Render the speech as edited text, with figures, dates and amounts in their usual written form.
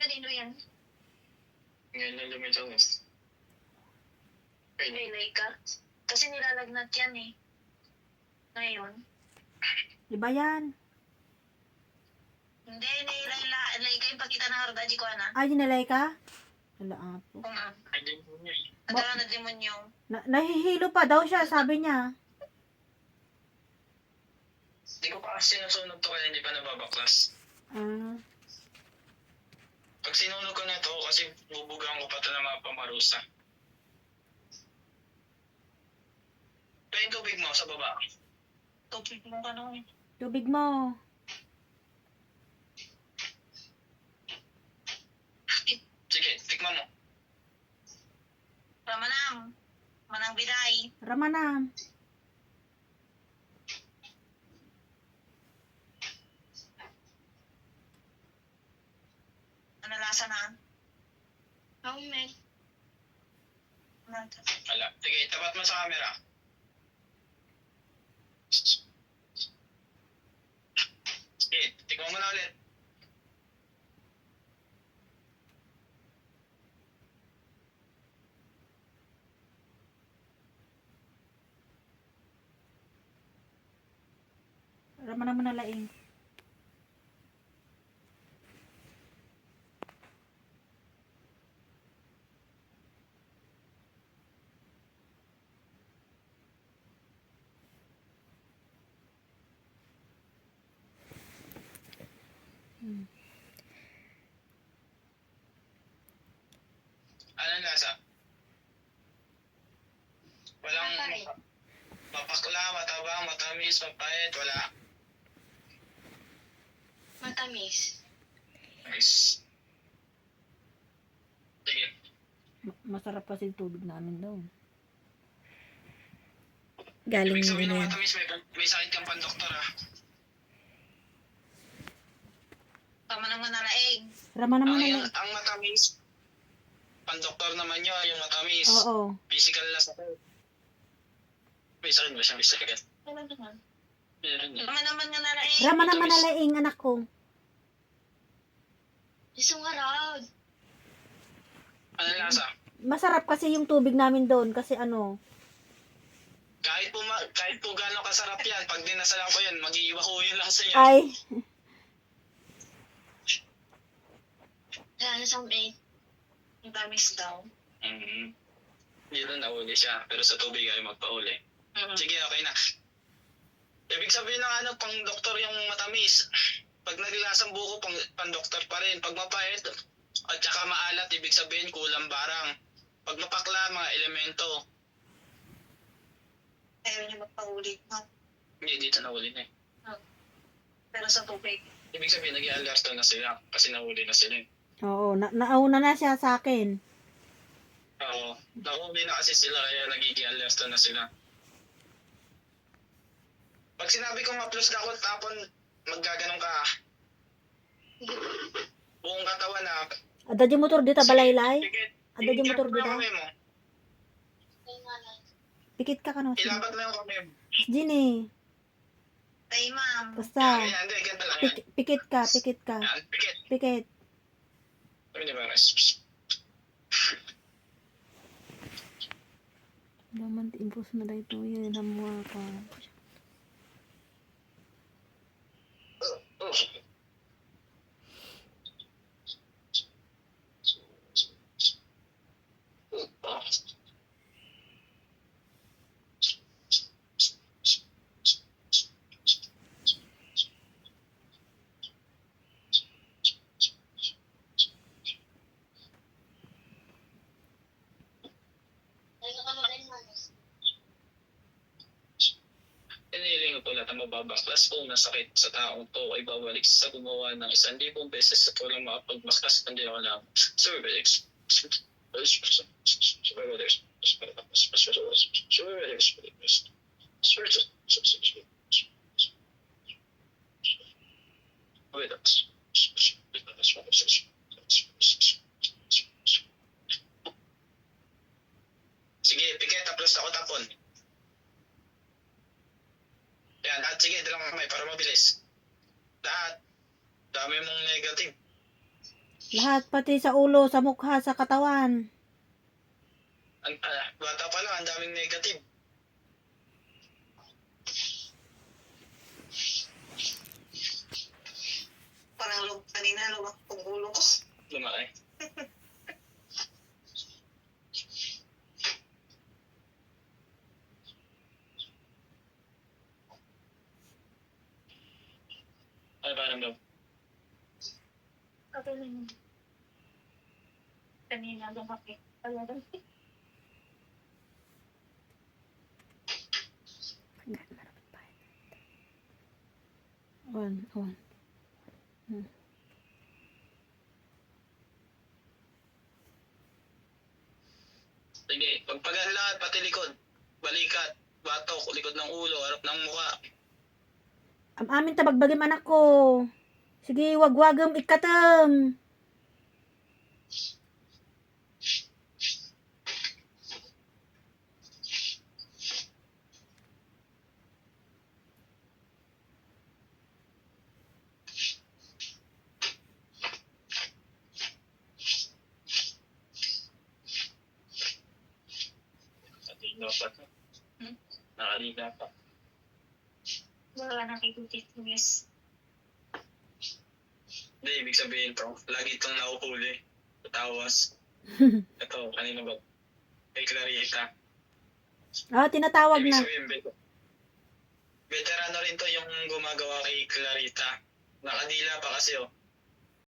Kanino yan? Ngayon lang lumitawas. Nailay ka? Kasi nilalagnat yan eh. Ngayon. Iba yan. Hindi, nilay ka yung pakita ng hardaji ko na. Ay, dinalay ka? Wala po. Kung Ay, din po niya eh. nagkaroon na demonyo. Nahihilo pa daw siya, sabi niya. Hindi ko pa kasi sinusunod to kaya hindi pa nababaklas. Ah, Pag sinunog ko na to, kasi bubugaan ko pa ito ng mga pamarusa. Ito yung tubig mo sa baba. Tupik mo ka nung. tubig mo. Sige, tikman mo. Ramanam. Manang biday. Ramana. Ano lasa na? Homemade. Wala. Sige, tapat mo sa camera. Sige, tikman mo na ulit. Ramana mo na laing. Anong lasa? Walang Mapait. mapakla, matabang, matamis, mapait, wala. Matamis. Nice. Sige. Masarap kasi yung tubig namin daw. Galing Ibig sabihin din ng yan. matamis, may sakit kang pandoktor ah. Tama naman na laing. Ramana mo Ang, na yung, laing. ang matamis, pandoktor naman yun, yung matamis. Oo. Physical na sakit. May sakit ba siya? May sakit? Ano naman? Meron niya. Tama naman nga na laing. Ramana mo na Matamis. laing, anak ko. Isang harag. Ano lasa? Masarap kasi yung tubig namin doon kasi ano. Kahit po gano'ng kasarap yan, pag dinasalan ko yan, mag-iiba ko yung lasa yan. Ay, Kaya sa may. Yung tamis daw. Mm-hmm. Dito nahuli siya, pero sa tubig ay magpahuli. Sige, okay na. Ibig sabihin ng ano, pang doktor yung matamis. Pag naglasang buko, pang doktor pa rin. Pag mapait at saka maalat, ibig sabihin kulang barang. Pag mapakla, mga elemento. Ayaw niya magpahuli. Hindi, dito nahuli na eh. Pero sa tubig. Ibig sabihin, nag-i-alerto na sila kasi nahuli na sila eh. oo, nauna na siya sa akin. Oo, nahuli na kasi sila kaya nag-i-alerto na sila. Pag sinabi kong ma-plus ka ako, tapon maggaganong ka. Buong katawan na. Ada yung motor dito, balaylay. Pikit. Ada yung motor Ilapag mo dito. yung kamay mo. Pikit ka kano. Ilapag mo yung kamay mo. Ginny. Tay ma'am. Basta. Yan, hindi, ganito lang yan. Pikit ka, pikit ka. Yan, pikit. Pikit. Sabi niya ba, Naman impos na dito yan. Namuha ka. Iniling ko lahat ang mababaklas kung nasakit sa taong to ay babalik sa gumawa ng 1,000 beses sa walang makapagbakas kundi ako lang. Surveillance. Sige, pikit, tapos ako tapon. Yan, at sige, dalang kamay para mabilis. Lahat. Dami mong negative. Lahat, pati sa ulo, sa mukha, sa katawan. Bata pa lang, ang daming negative. Parang kanina lumak ang ulo ko. Lumaki. Ano ba naman? Okay lang yun. Kanina lumaki. Talagang. On. Sige, pagpagaan lahat, pati likod. Balikat, batok, likod ng ulo, harap ng mukha. Amin tabagbagim anak ko. Sige, wagwagam ikatam. Nakaliga pa to. Nakaliga pa. Wala nang itutis. Hindi, ibig sabihin to, lagi itong nahuhuli. Tawas. Ito, kanina ba? Kay Clarita. Tinatawag Ibig na. sabihin, veterano rin to yung gumagawa kay Clarita. Nakadila pa kasi oh.